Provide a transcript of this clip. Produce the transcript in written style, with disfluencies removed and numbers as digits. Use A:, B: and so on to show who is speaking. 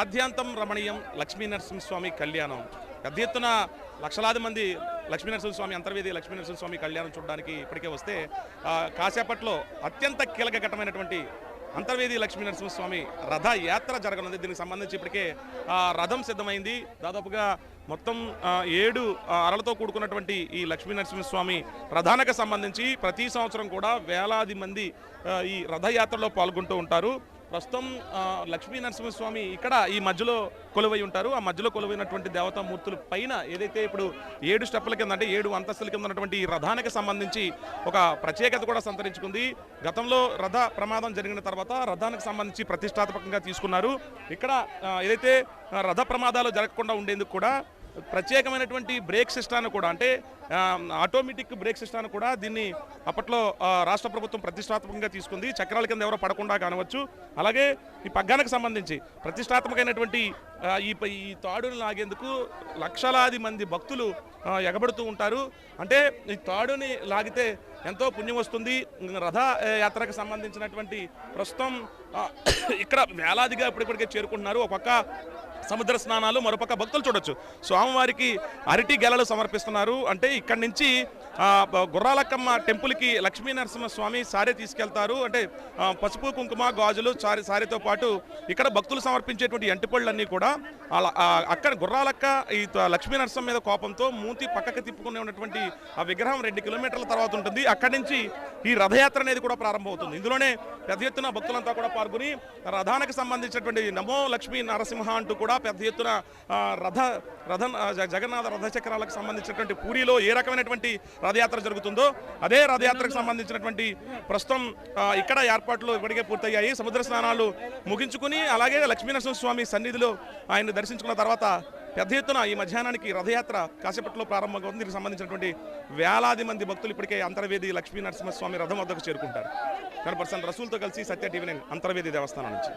A: ఆద్యాంతం రమణీయం లక్ష్మీ నరసింహస్వామి కళ్యాణం. పెద్ద ఎత్తున లక్షలాది మంది లక్ష్మీ నరసింహస్వామి అంతర్వేది లక్ష్మీ నరసింహస్వామి కళ్యాణం చూడడానికి ఇప్పటికే వస్తే కాసేపట్లో అత్యంత కీలకఘట్టమైనటువంటి అంతర్వేది లక్ష్మీ నరసింహస్వామి రథయాత్ర జరగనుంది. దీనికి సంబంధించి ఇప్పటికే రథం సిద్ధమైంది. దాదాపుగా మొత్తం 7 అరలతో కూడుకున్నటువంటి ఈ లక్ష్మీ నరసింహస్వామి రథానికి సంబంధించి ప్రతి సంవత్సరం కూడా వేలాది మంది ఈ రథయాత్రలో పాల్గొంటూ ఉంటారు. ప్రస్తుతం లక్ష్మీ నరసింహస్వామి ఇక్కడ ఈ మధ్యలో కొలువై ఉంటారు. ఆ మధ్యలో కొలువైనటువంటి దేవతామూర్తుల పైన ఏదైతే ఇప్పుడు 7 స్టెప్పుల కింద అంటే 7 అంతస్తుల కింద ఉన్నటువంటి ఈ రథానికి సంబంధించి ఒక ప్రత్యేకత కూడా సంతరించుకుంది. గతంలో రథ ప్రమాదం జరిగిన తర్వాత రథానికి సంబంధించి ప్రతిష్టాత్మకంగా తీసుకున్నారు. ఇక్కడ ఏదైతే రథ ప్రమాదాలు జరగకుండా ఉండేందుకు కూడా ప్రత్యేకమైనటువంటి బ్రేక్ సిస్టాన్ని కూడా అంటే ఆటోమేటిక్ బ్రేక్ సిస్టాన్ని కూడా దీన్ని అప్పట్లో రాష్ట్ర ప్రభుత్వం ప్రతిష్టాత్మకంగా తీసుకుంది. చక్రాల కింద ఎవరో పడకుండా కానవచ్చు. అలాగే ఈ పగ్గానికి సంబంధించి ప్రతిష్టాత్మకమైనటువంటి ఈ తాడుని లాగేందుకు లక్షలాది మంది భక్తులు ఎగబడుతూ ఉంటారు. అంటే ఈ తాడుని లాగితే ఎంతో పుణ్యం వస్తుంది. రథ యాత్రకు సంబంధించినటువంటి ప్రస్తుతం ఇక్కడ వేలాదిగా ఇప్పటికే చేరుకుంటున్నారు. ఒక పక్క సముద్ర స్నానాలు, మరోపక్క భక్తులు చూడొచ్చు. స్వామివారికి అరటి గెలలు సమర్పిస్తున్నారు. అంటే ఇక్కడి నుంచి గుర్రాలక్కమ్మ టెంపుల్కి లక్ష్మీ నరసింహస్వామి సారే తీసుకెళ్తారు. అంటే పసుపు కుంకుమ గాజులు సారీతో పాటు ఇక్కడ భక్తులు సమర్పించేటువంటి ఎంటిపళ్ళన్నీ కూడా అక్కడ గుర్రాలక్క ఈ లక్ష్మీ నరసింహ మీద కోపంతో మూతి పక్కకి తిప్పుకునే ఉన్నటువంటి ఆ విగ్రహం 2 కిలోమీటర్ల తర్వాత ఉంటుంది. అక్కడి నుంచి ఈ రథయాత్ర అనేది కూడా ప్రారంభమవుతుంది. ఇందులోనే పెద్ద ఎత్తున భక్తులంతా కూడా పాల్గొని రథానికి సంబంధించినటువంటి నమో లక్ష్మీ నరసింహ అంటూ కూడా పెద్ద ఎత్తున జగన్నాథ రథచక్రాలకు సంబంధించినటువంటి పూరిలో ఏ రకమైనటువంటి రథయాత్ర జరుగుతుందో అదే రథయాత్రకు సంబంధించినటువంటి ప్రస్తుతం ఇక్కడ ఏర్పాట్లు ఇప్పటికే పూర్తయ్యాయి. సముద్ర స్నానాలు ముగించుకుని అలాగే లక్ష్మీనరసింహస్వామి సన్నిధిలో ఆయన దర్శించుకున్న తర్వాత పెద్ద ఎత్తున ఈ మధ్యాహ్నానికి రథయాత్ర కాసేపట్లో ప్రారంభంగా ఉంది. దీనికి సంబంధించినటువంటి వేలాది మంది భక్తులు ఇప్పటికే అంతర్వేది లక్ష్మీ నరసింహస్వామి రథం వద్దకు చేరుకుంటారు. 10% రసూల్తో కలిసి సత్య టీవీ 9 అంతర్వేది దేవస్థానం నుంచి.